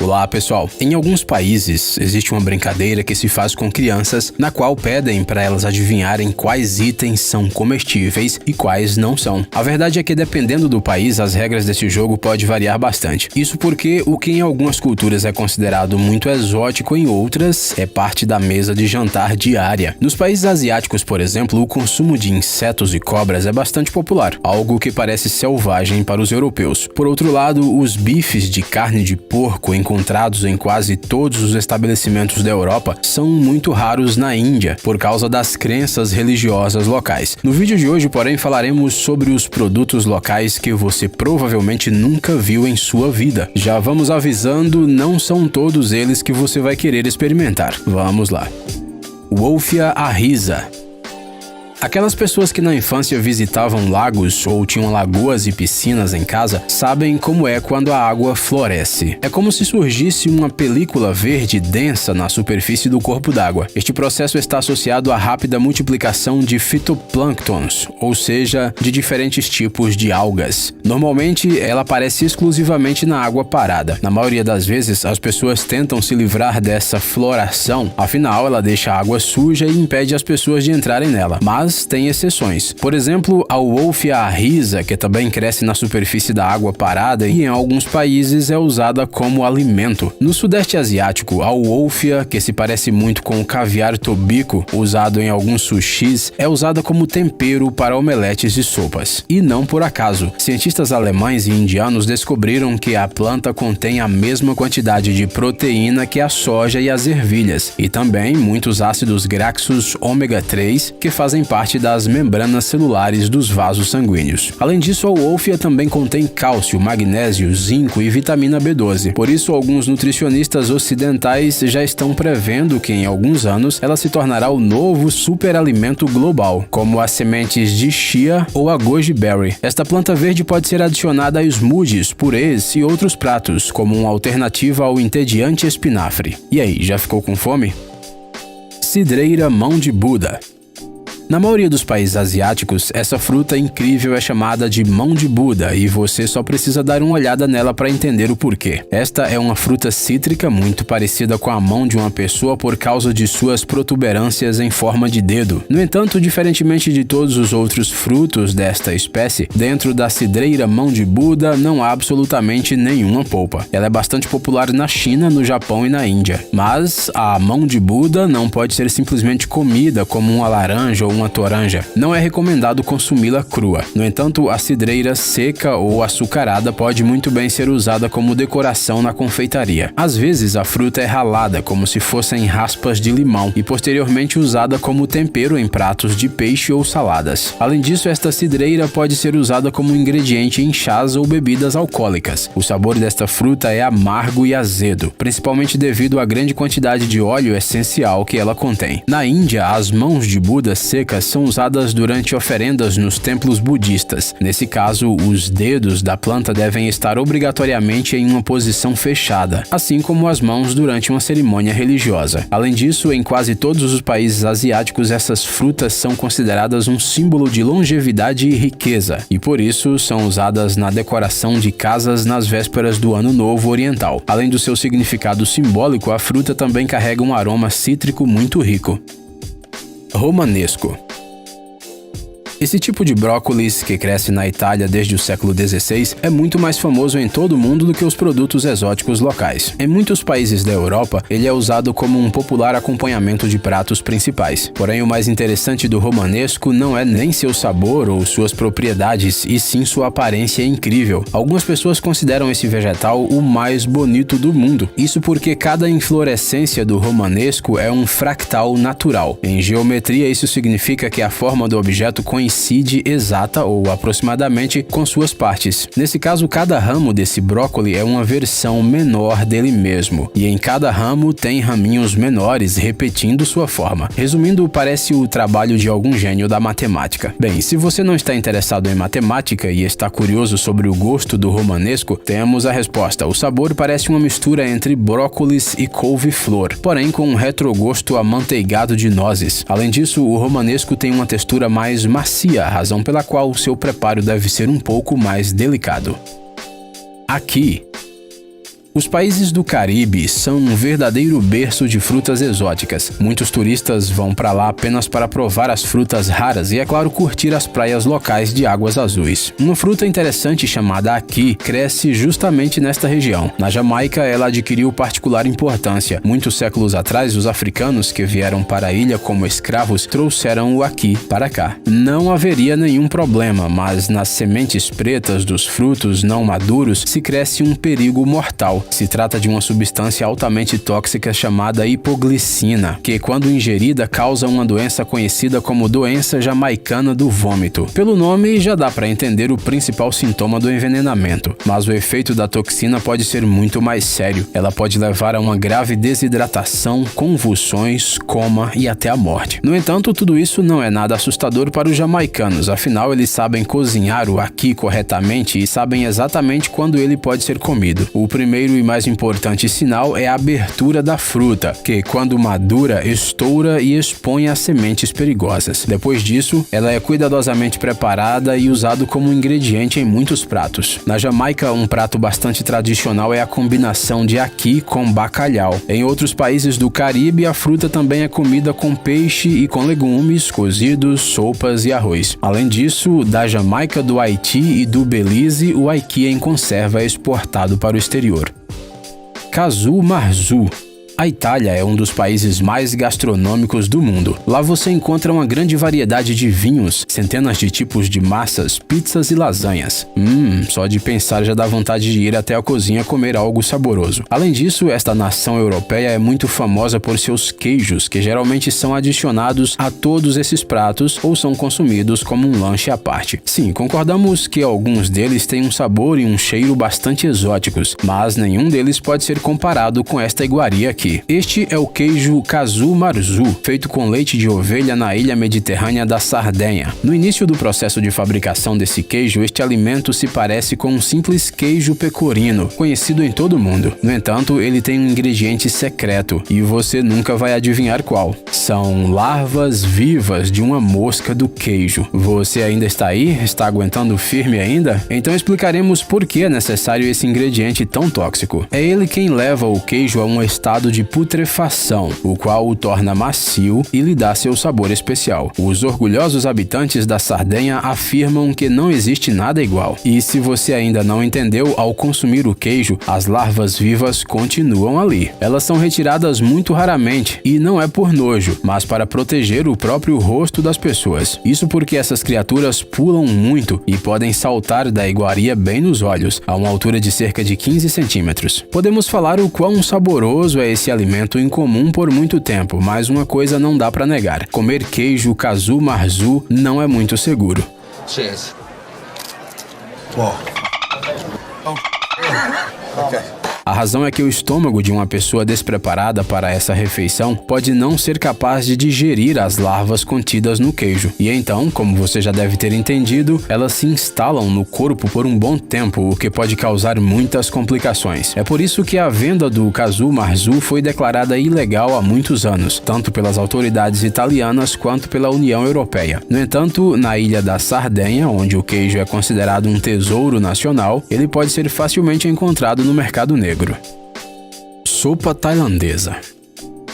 Olá pessoal, em alguns países existe uma brincadeira que se faz com crianças na qual pedem para elas adivinharem quais itens são comestíveis e quais não são. A verdade é que dependendo do país as regras desse jogo pode variar bastante. Isso porque o que em algumas culturas é considerado muito exótico, em outras é parte da mesa de jantar diária. Nos países asiáticos, por exemplo, o consumo de insetos e cobras é bastante popular, algo que parece selvagem para os europeus. Por outro lado, os bifes de carne de porco encontrados em quase todos os estabelecimentos da Europa são muito raros na Índia, por causa das crenças religiosas locais. No vídeo de hoje, porém, falaremos sobre os produtos locais que você provavelmente nunca viu em sua vida. Já vamos avisando, não são todos eles que você vai querer experimentar. Vamos lá. Wolffia arrisa. Aquelas pessoas que na infância visitavam lagos ou tinham lagoas e piscinas em casa sabem como é quando a água floresce. É como se surgisse uma película verde densa na superfície do corpo d'água. Este processo está associado à rápida multiplicação de fitoplânctons, ou seja, de diferentes tipos de algas. Normalmente, ela aparece exclusivamente na água parada. Na maioria das vezes, as pessoas tentam se livrar dessa floração, afinal, ela deixa a água suja e impede as pessoas de entrarem nela. Mas tem exceções. Por exemplo, a Wolffia arrisa, que também cresce na superfície da água parada e em alguns países é usada como alimento. No sudeste asiático, a Wolffia, que se parece muito com o caviar tobiko, usado em alguns sushis, é usada como tempero para omeletes e sopas. E não por acaso. Cientistas alemães e indianos descobriram que a planta contém a mesma quantidade de proteína que a soja e as ervilhas, e também muitos ácidos graxos ômega 3 que fazem parte das membranas celulares dos vasos sanguíneos. Além disso, a Wolffia também contém cálcio, magnésio, zinco e vitamina B12. Por isso, alguns nutricionistas ocidentais já estão prevendo que em alguns anos ela se tornará o novo superalimento global, como as sementes de chia ou a goji berry. Esta planta verde pode ser adicionada a smoothies, purês e outros pratos, como uma alternativa ao entediante espinafre. E aí, já ficou com fome? Cidreira mão de Buda. Na maioria dos países asiáticos, essa fruta incrível é chamada de mão de Buda e você só precisa dar uma olhada nela para entender o porquê. Esta é uma fruta cítrica muito parecida com a mão de uma pessoa por causa de suas protuberâncias em forma de dedo. No entanto, diferentemente de todos os outros frutos desta espécie, dentro da cidreira mão de Buda não há absolutamente nenhuma polpa. Ela é bastante popular na China, no Japão e na Índia. Mas a mão de Buda não pode ser simplesmente comida como uma laranja ou uma toranja. Não é recomendado consumi-la crua. No entanto, a cidreira seca ou açucarada pode muito bem ser usada como decoração na confeitaria. Às vezes, a fruta é ralada como se fossem raspas de limão e posteriormente usada como tempero em pratos de peixe ou saladas. Além disso, esta cidreira pode ser usada como ingrediente em chás ou bebidas alcoólicas. O sabor desta fruta é amargo e azedo, principalmente devido à grande quantidade de óleo essencial que ela contém. Na Índia, as mãos de Buda secas são usadas durante oferendas nos templos budistas. Nesse caso, os dedos da planta devem estar obrigatoriamente em uma posição fechada, assim como as mãos durante uma cerimônia religiosa. Além disso, em quase todos os países asiáticos, essas frutas são consideradas um símbolo de longevidade e riqueza, e por isso são usadas na decoração de casas nas vésperas do Ano Novo Oriental. Além do seu significado simbólico, a fruta também carrega um aroma cítrico muito rico. Romanesco. Esse tipo de brócolis, que cresce na Itália desde o século XVI, é muito mais famoso em todo o mundo do que os produtos exóticos locais. Em muitos países da Europa, ele é usado como um popular acompanhamento de pratos principais. Porém, o mais interessante do romanesco não é nem seu sabor ou suas propriedades, e sim sua aparência incrível. Algumas pessoas consideram esse vegetal o mais bonito do mundo. Isso porque cada inflorescência do romanesco é um fractal natural. Em geometria, isso significa que a forma do objeto coincide exata ou aproximadamente com suas partes. Nesse caso, cada ramo desse brócoli é uma versão menor dele mesmo, e em cada ramo tem raminhos menores repetindo sua forma. Resumindo, parece o trabalho de algum gênio da matemática. Bem, se você não está interessado em matemática e está curioso sobre o gosto do romanesco, temos a resposta. O sabor parece uma mistura entre brócolis e couve-flor, porém com um retrogosto amanteigado de nozes. Além disso, o romanesco tem uma textura mais macia, razão pela qual o seu preparo deve ser um pouco mais delicado. Aqui. Os países do Caribe são um verdadeiro berço de frutas exóticas. Muitos turistas vão para lá apenas para provar as frutas raras e, é claro, curtir as praias locais de águas azuis. Uma fruta interessante chamada aqui cresce justamente nesta região. Na Jamaica, ela adquiriu particular importância. Muitos séculos atrás, os africanos que vieram para a ilha como escravos trouxeram o aqui para cá. Não haveria nenhum problema, mas nas sementes pretas dos frutos não maduros se cresce um perigo mortal. Se trata de uma substância altamente tóxica chamada hipoglicina, que quando ingerida causa uma doença conhecida como doença jamaicana do vômito. Pelo nome já dá para entender o principal sintoma do envenenamento, mas o efeito da toxina pode ser muito mais sério. Ela pode levar a uma grave desidratação, convulsões, coma e até a morte. No entanto, tudo isso não é nada assustador para os jamaicanos, afinal eles sabem cozinhar o aqui corretamente e sabem exatamente quando ele pode ser comido. O primeiro e mais importante sinal é a abertura da fruta, que quando madura, estoura e expõe as sementes perigosas. Depois disso, ela é cuidadosamente preparada e usada como ingrediente em muitos pratos. Na Jamaica, um prato bastante tradicional é a combinação de aqui com bacalhau. Em outros países do Caribe, a fruta também é comida com peixe e com legumes, cozidos, sopas e arroz. Além disso, da Jamaica, do Haiti e do Belize, o aipim em conserva é exportado para o exterior. Casu marzu. A Itália é um dos países mais gastronômicos do mundo. Lá você encontra uma grande variedade de vinhos, centenas de tipos de massas, pizzas e lasanhas. Só de pensar já dá vontade de ir até a cozinha comer algo saboroso. Além disso, esta nação europeia é muito famosa por seus queijos, que geralmente são adicionados a todos esses pratos ou são consumidos como um lanche à parte. Sim, concordamos que alguns deles têm um sabor e um cheiro bastante exóticos, mas nenhum deles pode ser comparado com esta iguaria aqui. Este é o queijo Casu marzu, feito com leite de ovelha na ilha mediterrânea da Sardenha. No início do processo de fabricação desse queijo, este alimento se parece com um simples queijo pecorino, conhecido em todo o mundo. No entanto, ele tem um ingrediente secreto, e você nunca vai adivinhar qual. São larvas vivas de uma mosca do queijo. Você ainda está aí? Está aguentando firme ainda? Então explicaremos por que é necessário esse ingrediente tão tóxico. É ele quem leva o queijo a um estado de putrefação, o qual o torna macio e lhe dá seu sabor especial. Os orgulhosos habitantes da Sardenha afirmam que não existe nada igual. E se você ainda não entendeu, ao consumir o queijo, as larvas vivas continuam ali. Elas são retiradas muito raramente, e não é por nojo, mas para proteger o próprio rosto das pessoas. Isso porque essas criaturas pulam muito e podem saltar da iguaria bem nos olhos, a uma altura de cerca de 15 centímetros. Podemos falar o quão saboroso é esse alimento incomum por muito tempo, mas uma coisa não dá para negar: comer queijo Casu marzu não é muito seguro. Cheers. Okay. A razão é que o estômago de uma pessoa despreparada para essa refeição pode não ser capaz de digerir as larvas contidas no queijo. E então, como você já deve ter entendido, elas se instalam no corpo por um bom tempo, o que pode causar muitas complicações. É por isso que a venda do Casu marzu foi declarada ilegal há muitos anos, tanto pelas autoridades italianas quanto pela União Europeia. No entanto, na ilha da Sardenha, onde o queijo é considerado um tesouro nacional, ele pode ser facilmente encontrado no mercado negro. Sopa tailandesa.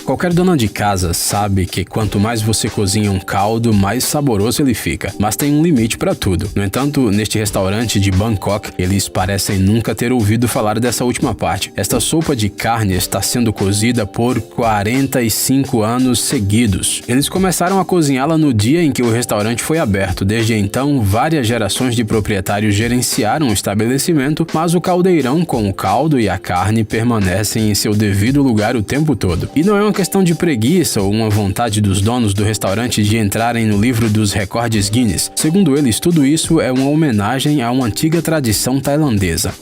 Qualquer dona de casa sabe que quanto mais você cozinha um caldo, mais saboroso ele fica, mas tem um limite para tudo. No entanto, neste restaurante de Bangkok, eles parecem nunca ter ouvido falar dessa última parte. Esta sopa de carne está sendo cozida por 45 anos seguidos. Eles começaram a cozinhá-la no dia em que o restaurante foi aberto. Desde então, várias gerações de proprietários gerenciaram o estabelecimento, mas o caldeirão com o caldo e a carne permanecem em seu devido lugar o tempo todo. E não é uma questão de preguiça ou uma vontade dos donos do restaurante de entrarem no livro dos recordes Guinness. Segundo eles, tudo isso é uma homenagem a uma antiga tradição tailandesa.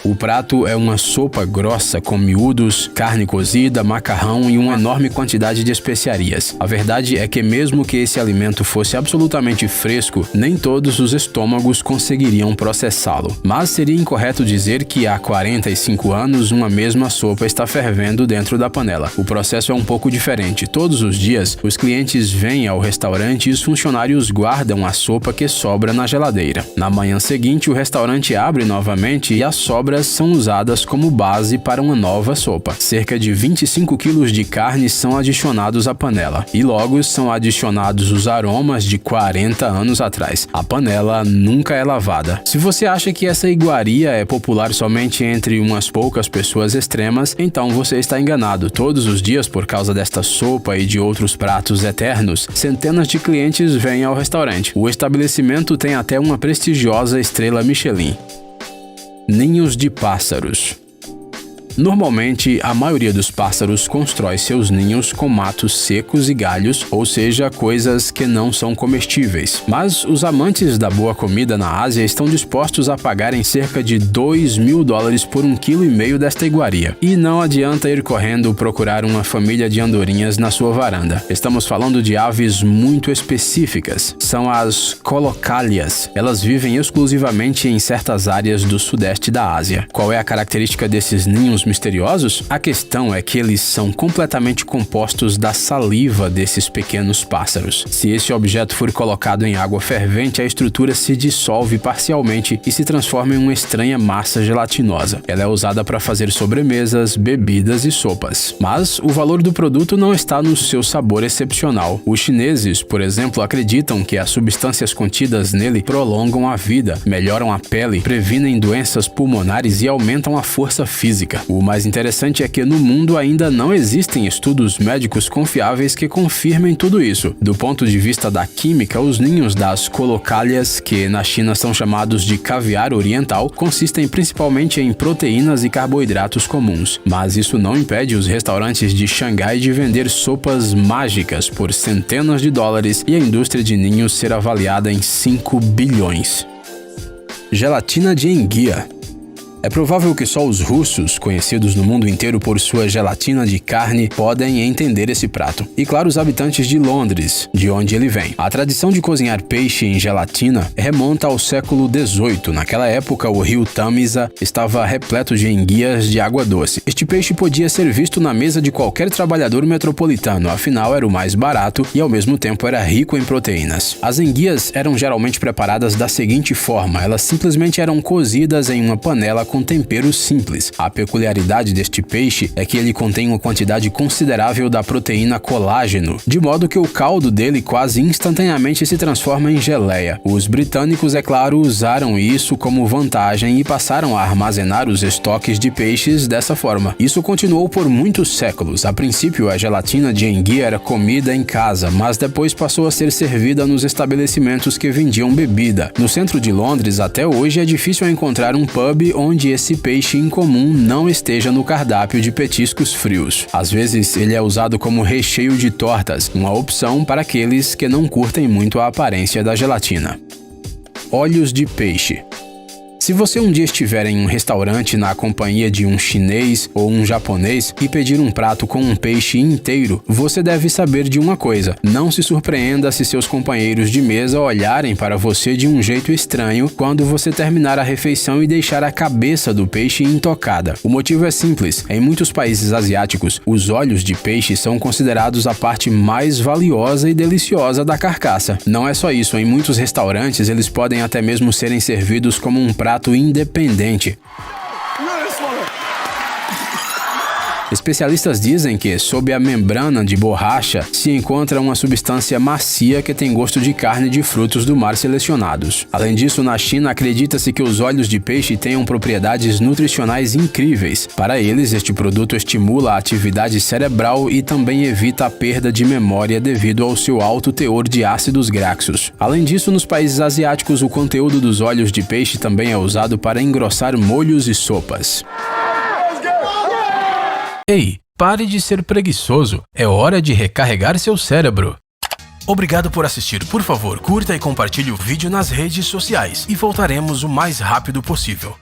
O prato é uma sopa grossa com miúdos, carne cozida, macarrão e uma enorme quantidade de especiarias. A verdade é que mesmo que esse alimento fosse absolutamente fresco, nem todos os estômagos conseguiriam processá-lo. Mas seria incorreto dizer que há 45 anos uma mesma sopa está fervendo dentro da panela. O processo é um pouco diferente. Todos os dias, os clientes vêm ao restaurante e os funcionários guardam a sopa que sobra na geladeira. Na manhã seguinte, o restaurante abre novamente e as sobras são usadas como base para uma nova sopa. Cerca de 25 quilos de carne são adicionados à panela e logo são adicionados os aromas de 40 anos atrás. A panela nunca é lavada. Se você acha que essa iguaria é popular somente entre umas poucas pessoas extremas, então você está enganado. Todos os dias, por causa desta sopa e de outros pratos eternos, centenas de clientes vêm ao restaurante. O estabelecimento tem até uma prestigiosa estrela Michelin. Ninhos de pássaros. Normalmente, a maioria dos pássaros constrói seus ninhos com matos secos e galhos, ou seja, coisas que não são comestíveis. Mas os amantes da boa comida na Ásia estão dispostos a pagarem cerca de $2.000 por 1,5 kg desta iguaria. E não adianta ir correndo procurar uma família de andorinhas na sua varanda. Estamos falando de aves muito específicas. São as colocálias. Elas vivem exclusivamente em certas áreas do sudeste da Ásia. Qual é a característica desses ninhos misteriosos? A questão é que eles são completamente compostos da saliva desses pequenos pássaros. Se esse objeto for colocado em água fervente, a estrutura se dissolve parcialmente e se transforma em uma estranha massa gelatinosa. Ela é usada para fazer sobremesas, bebidas e sopas. Mas o valor do produto não está no seu sabor excepcional. Os chineses, por exemplo, acreditam que as substâncias contidas nele prolongam a vida, melhoram a pele, previnem doenças pulmonares e aumentam a força física. O mais interessante é que no mundo ainda não existem estudos médicos confiáveis que confirmem tudo isso. Do ponto de vista da química, os ninhos das colocálias, que na China são chamados de caviar oriental, consistem principalmente em proteínas e carboidratos comuns. Mas isso não impede os restaurantes de Xangai de vender sopas mágicas por centenas de dólares e a indústria de ninhos ser avaliada em 5 bilhões. Gelatina de enguia. É provável que só os russos, conhecidos no mundo inteiro por sua gelatina de carne, podem entender esse prato. E claro, os habitantes de Londres, de onde ele vem. A tradição de cozinhar peixe em gelatina remonta ao século XVIII. Naquela época, o rio Tamisa estava repleto de enguias de água doce. Este peixe podia ser visto na mesa de qualquer trabalhador metropolitano, afinal era o mais barato e ao mesmo tempo era rico em proteínas. As enguias eram geralmente preparadas da seguinte forma: elas simplesmente eram cozidas em uma panela com temperos simples. A peculiaridade deste peixe é que ele contém uma quantidade considerável da proteína colágeno, de modo que o caldo dele quase instantaneamente se transforma em geleia. Os britânicos, é claro, usaram isso como vantagem e passaram a armazenar os estoques de peixes dessa forma. Isso continuou por muitos séculos. A princípio, a gelatina de enguia era comida em casa, mas depois passou a ser servida nos estabelecimentos que vendiam bebida. No centro de Londres, até hoje, é difícil encontrar um pub onde esse peixe incomum não esteja no cardápio de petiscos frios. Às vezes, ele é usado como recheio de tortas, uma opção para aqueles que não curtem muito a aparência da gelatina. Olhos de peixe. Se você um dia estiver em um restaurante na companhia de um chinês ou um japonês e pedir um prato com um peixe inteiro, você deve saber de uma coisa: não se surpreenda se seus companheiros de mesa olharem para você de um jeito estranho quando você terminar a refeição e deixar a cabeça do peixe intocada. O motivo é simples: em muitos países asiáticos, os olhos de peixe são considerados a parte mais valiosa e deliciosa da carcaça. Não é só isso, em muitos restaurantes eles podem até mesmo serem servidos como um prato independente. Especialistas dizem que, sob a membrana de borracha, se encontra uma substância macia que tem gosto de carne de frutos do mar selecionados. Além disso, na China, acredita-se que os olhos de peixe tenham propriedades nutricionais incríveis. Para eles, este produto estimula a atividade cerebral e também evita a perda de memória devido ao seu alto teor de ácidos graxos. Além disso, nos países asiáticos, o conteúdo dos olhos de peixe também é usado para engrossar molhos e sopas. Ei, pare de ser preguiçoso. É hora de recarregar seu cérebro. Obrigado por assistir. Por favor, curta e compartilhe o vídeo nas redes sociais e voltaremos o mais rápido possível.